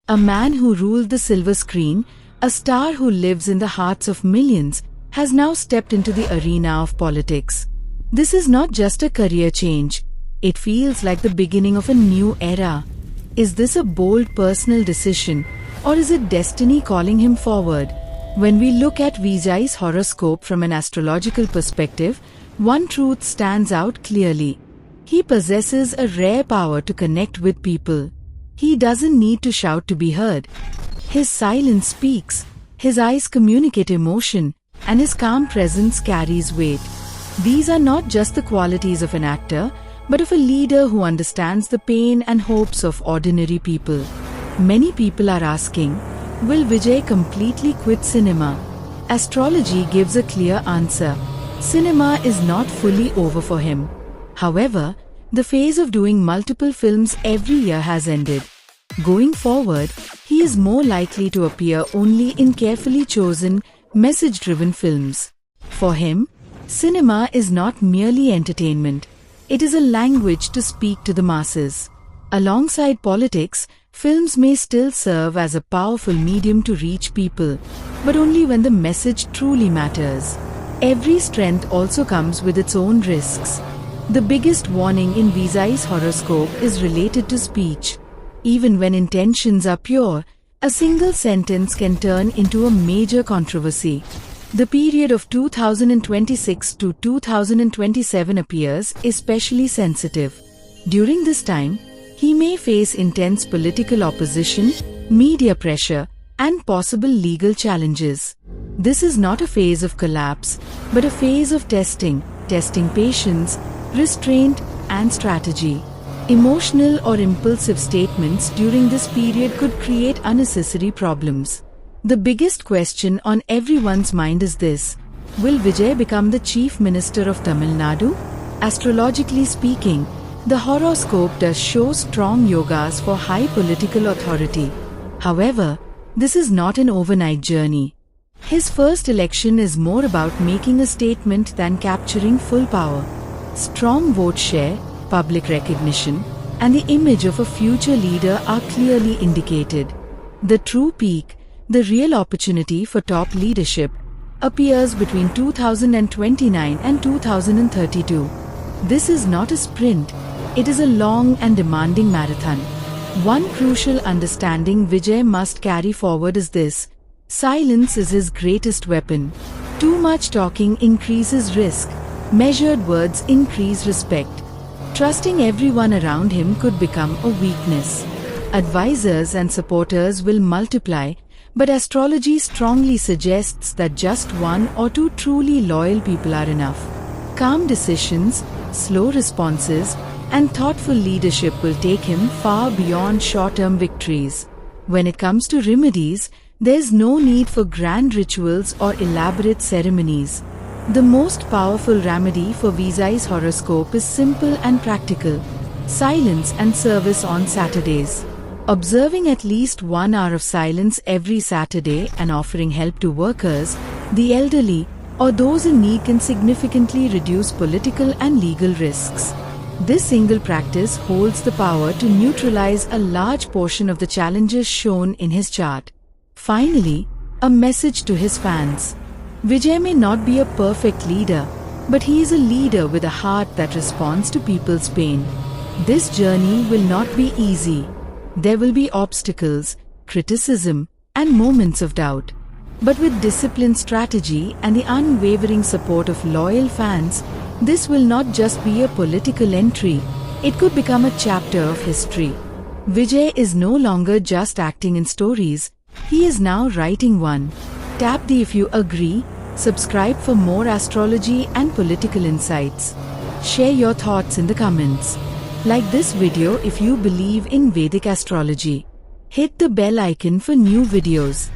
A man who ruled the silver screen, a star who lives in the hearts of millions, has now stepped into the arena of politics. This is not just a career change. It feels like the beginning of a new era. Is this a bold personal decision, or is it destiny calling him forward? When we look at Vijay's horoscope from an astrological perspective, one truth stands out clearly. He possesses a rare power to connect with people. He doesn't need to shout to be heard. His silence speaks, his eyes communicate emotion, and his calm presence carries weight. These are not just the qualities of an actor, but of a leader who understands the pain and hopes of ordinary people. Many people are asking, will Vijay completely quit cinema? Astrology gives a clear answer. Cinema is not fully over for him. However, the phase of doing multiple films every year has ended. Going forward, he is more likely to appear only in carefully chosen, message-driven films. For him, cinema is not merely entertainment. It is a language to speak to the masses. Alongside politics, films may still serve as a powerful medium to reach people, but only when the message truly matters. Every strength also comes with its own risks. The biggest warning in Vijay's horoscope is related to speech. Even when intentions are pure, a single sentence can turn into a major controversy. The period of 2026 to 2027 appears especially sensitive. During this time, he may face intense political opposition, media pressure, and possible legal challenges. This is not a phase of collapse, but a phase of testing patience, restraint, and strategy. Emotional or impulsive statements during this period could create unnecessary problems. The biggest question on everyone's mind is this: will Vijay become the Chief Minister of Tamil Nadu? Astrologically speaking, the horoscope does show strong yogas for high political authority. However, this is not an overnight journey. His first election is more about making a statement than capturing full power. Strong vote share, public recognition, and the image of a future leader are clearly indicated. The true peak, the real opportunity for top leadership, appears between 2029 and 2032. This is not a sprint, it is a long and demanding marathon. One crucial understanding Vijay must carry forward is this: silence is his greatest weapon. Too much talking increases risk, measured words increase respect. Trusting everyone around him could become a weakness. Advisors and supporters will multiply, but astrology strongly suggests that just one or two truly loyal people are enough. Calm decisions, slow responses, and thoughtful leadership will take him far beyond short-term victories. When it comes to remedies, there's no need for grand rituals or elaborate ceremonies. The most powerful remedy for Vijay's horoscope is simple and practical: silence and service on Saturdays. Observing at least 1 hour of silence every Saturday and offering help to workers, the elderly, or those in need can significantly reduce political and legal risks. This single practice holds the power to neutralize a large portion of the challenges shown in his chart. Finally, a message to his fans. Vijay may not be a perfect leader, but he is a leader with a heart that responds to people's pain. This journey will not be easy. There will be obstacles, criticism, and moments of doubt. But with disciplined strategy and the unwavering support of loyal fans, this will not just be a political entry, it could become a chapter of history. Vijay is no longer just acting in stories, he is now writing one. Tap the if you agree, subscribe for more astrology and political insights. Share your thoughts in the comments. Like this video if you believe in Vedic astrology. Hit the bell icon for new videos.